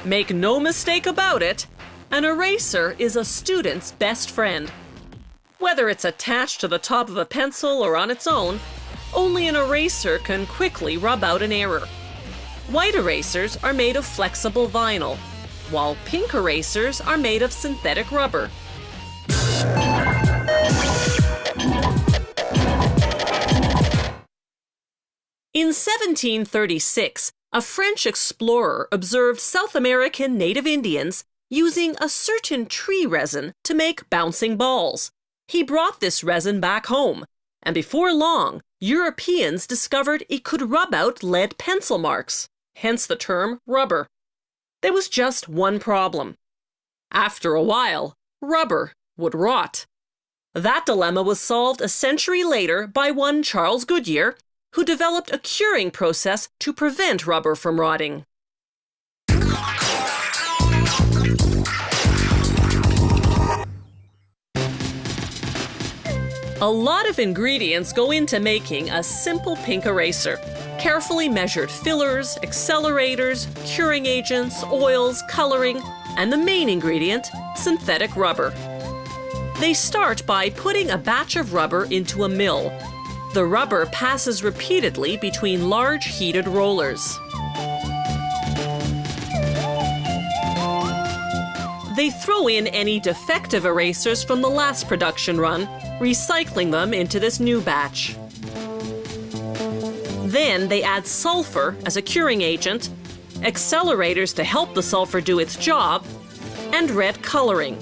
Make no mistake about it, an eraser is a student's best friend. Whether it's attached to the top of a pencil or on its own, only an eraser can quickly rub out an error. White erasers are made of flexible vinyl, while pink erasers are made of synthetic rubber. In 1736, a French explorer observed South American native Indians using a certain tree resin to make bouncing balls. He brought this resin back home, and before long, Europeans discovered it could rub out lead pencil marks, hence the term rubber. There was just one problem. After a while, rubber would rot. That dilemma was solved a century later by one Charles Goodyear, who developed a curing process to prevent rubber from rotting. A lot of ingredients go into making a simple pink eraser. Carefully measured fillers, accelerators, curing agents, oils, coloring, and the main ingredient, synthetic rubber. They start by putting a batch of rubber into a mill. The rubber passes repeatedly between large heated rollers. They throw in any defective erasers from the last production run, recycling them into this new batch. Then they add sulfur as a curing agent, accelerators to help the sulfur do its job, and red coloring.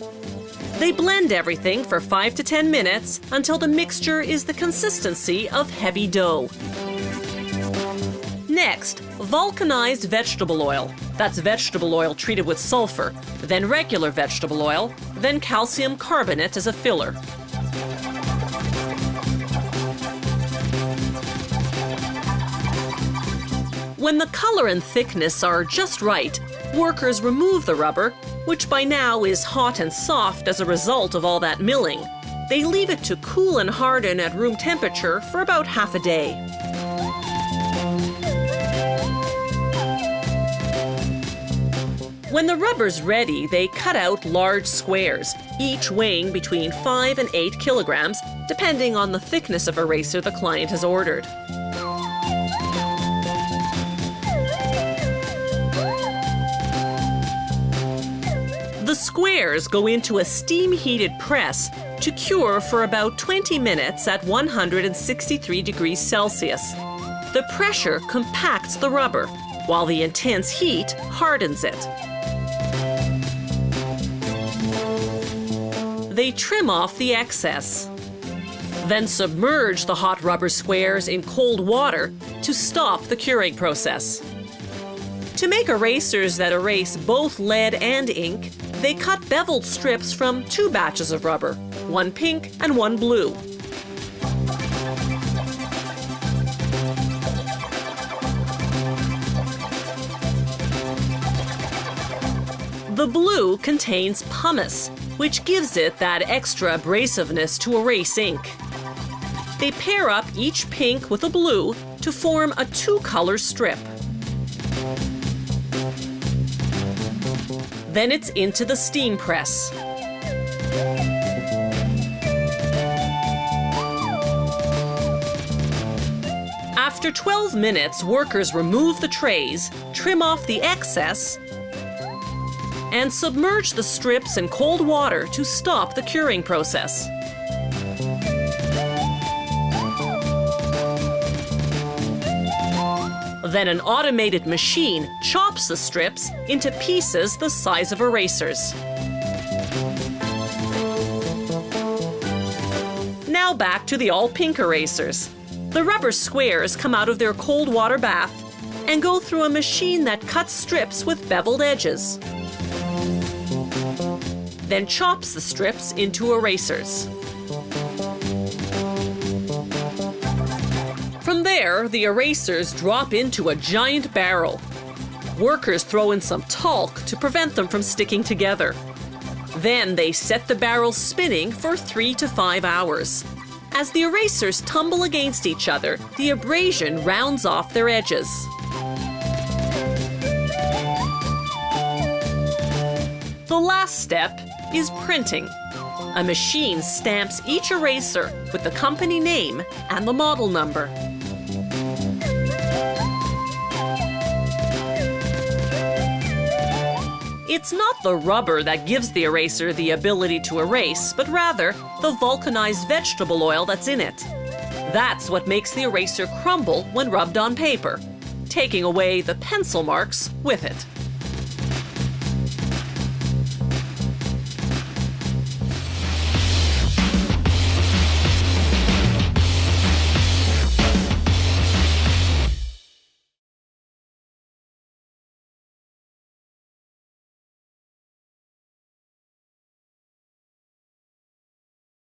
They blend everything for 5 to 10 minutes until the mixture is the consistency of heavy dough. Next, vulcanized vegetable oil. That's vegetable oil treated with sulfur, then regular vegetable oil, then calcium carbonate as a filler. When the color and thickness are just right, workers remove the rubber, which by now is hot and soft as a result of all that milling. They leave it to cool and harden at room temperature for about half a day. When the rubber's ready, they cut out large squares, each weighing between 5 and 8 kilograms, depending on the thickness of eraser the client has ordered. The squares go into a steam-heated press to cure for about 20 minutes at 163 degrees Celsius. The pressure compacts the rubber, while the intense heat hardens it. They trim off the excess, then submerge the hot rubber squares in cold water to stop the curing process. To make erasers that erase both lead and ink, they cut beveled strips from 2 batches of rubber, one pink and one blue. The blue contains pumice, which gives it that extra abrasiveness to erase ink. They pair up each pink with a blue to form a 2-color strip. Then it's into the steam press. After 12 minutes, workers remove the trays, trim off the excess, and submerge the strips in cold water to stop the curing process. Then an automated machine chops the strips into pieces the size of erasers. Now back to the all-pink erasers. The rubber squares come out of their cold water bath and go through a machine that cuts strips with beveled edges, then chops the strips into erasers. From there, the erasers drop into a giant barrel. Workers throw in some talc to prevent them from sticking together. Then they set the barrel spinning for 3 to 5 hours. As the erasers tumble against each other, the abrasion rounds off their edges. The last step is printing. A machine stamps each eraser with the company name and the model number. It's not the rubber that gives the eraser the ability to erase, but rather the vulcanized vegetable oil that's in it. That's what makes the eraser crumble when rubbed on paper, taking away the pencil marks with it.